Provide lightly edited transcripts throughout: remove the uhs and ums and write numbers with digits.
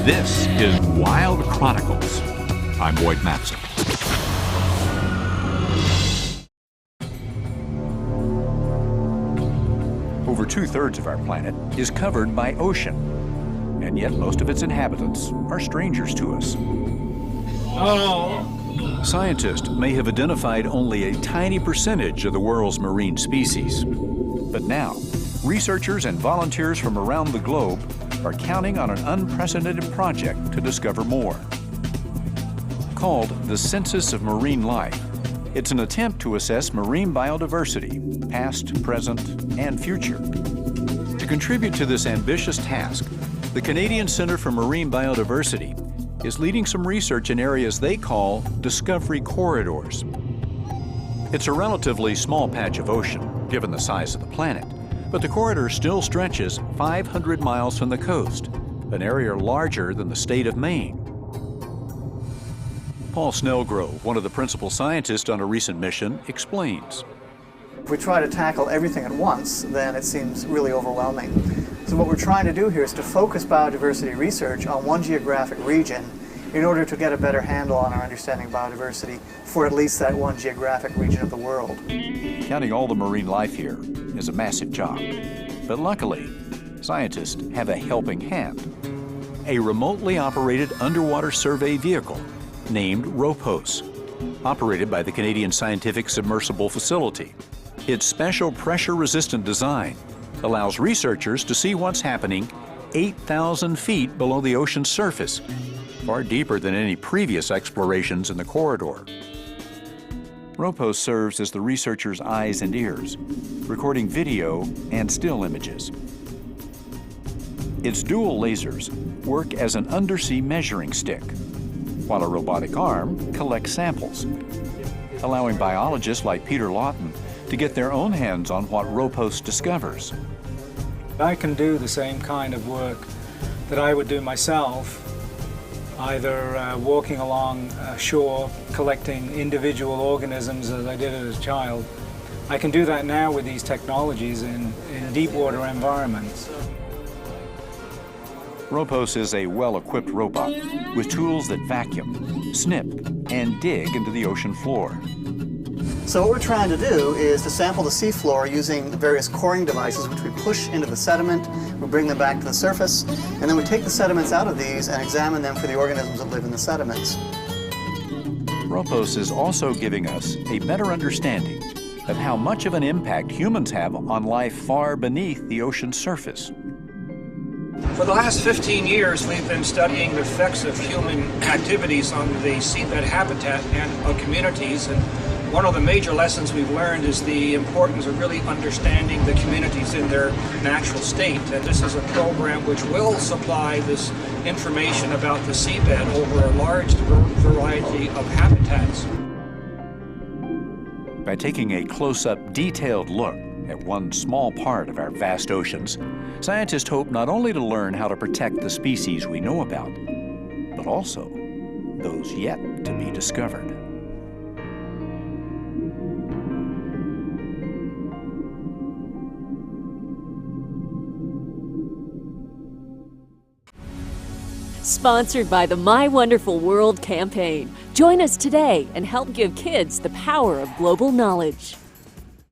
This is Wild Chronicles. I'm Boyd Matson. Over 2/3 of our planet is covered by ocean, and yet most of its inhabitants are strangers to us. Scientists may have identified only a tiny percentage of the world's marine species. But now, researchers and volunteers from around the globe are counting on an unprecedented project to discover more. Called the Census of Marine Life, it's an attempt to assess marine biodiversity, past, present, and future. To contribute to this ambitious task, the Canadian Centre for Marine Biodiversity is leading some research in areas they call discovery corridors. It's a relatively small patch of ocean, given the size of the planet, but the corridor still stretches 500 miles from the coast, an area larger than the state of Maine. Paul Snellgrove, one of the principal scientists on a recent mission, explains. If we try to tackle everything at once, then it seems really overwhelming. So what we're trying to do here is to focus biodiversity research on one geographic region in order to get a better handle on our understanding of biodiversity for at least that one geographic region of the world. Counting all the marine life here is a massive job. But luckily, scientists have a helping hand. A remotely operated underwater survey vehicle named ROPOS, operated by the Canadian Scientific Submersible Facility. Its special pressure-resistant design allows researchers to see what's happening 8,000 feet below the ocean's surface, far deeper than any previous explorations in the corridor. ROPOS serves as the researchers' eyes and ears, recording video and still images. Its dual lasers work as an undersea measuring stick, while a robotic arm collects samples, allowing biologists like Peter Lawton to get their own hands on what ROPOS discovers. I can do the same kind of work that I would do myself, either walking along shore, collecting individual organisms as I did as a child. I can do that now with these technologies in deep water environments. ROPOS is a well-equipped robot with tools that vacuum, snip, and dig into the ocean floor. So what we're trying to do is to sample the seafloor using various coring devices which we push into the sediment, we bring them back to the surface, and then we take the sediments out of these and examine them for the organisms that live in the sediments. ROPOS is also giving us a better understanding of how much of an impact humans have on life far beneath the ocean's surface. For the last 15 years, we've been studying the effects of human activities on the seabed habitat and on communities. And one of the major lessons we've learned is the importance of really understanding the communities in their natural state. And this is a program which will supply this information about the seabed over a large variety of habitats. By taking a close-up, detailed look at one small part of our vast oceans, scientists hope not only to learn how to protect the species we know about, but also those yet to be discovered. Sponsored by the My Wonderful World campaign. Join us today and help give kids the power of global knowledge.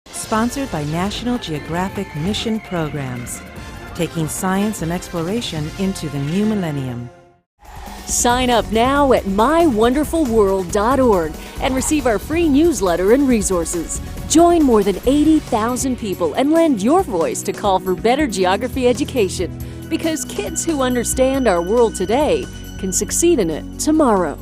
Sponsored by National Geographic Mission Programs, taking science and exploration into the new millennium. Sign up now at mywonderfulworld.org and receive our free newsletter and resources. Join more than 80,000 people and lend your voice to call for better geography education, because kids who understand our world today can succeed in it tomorrow.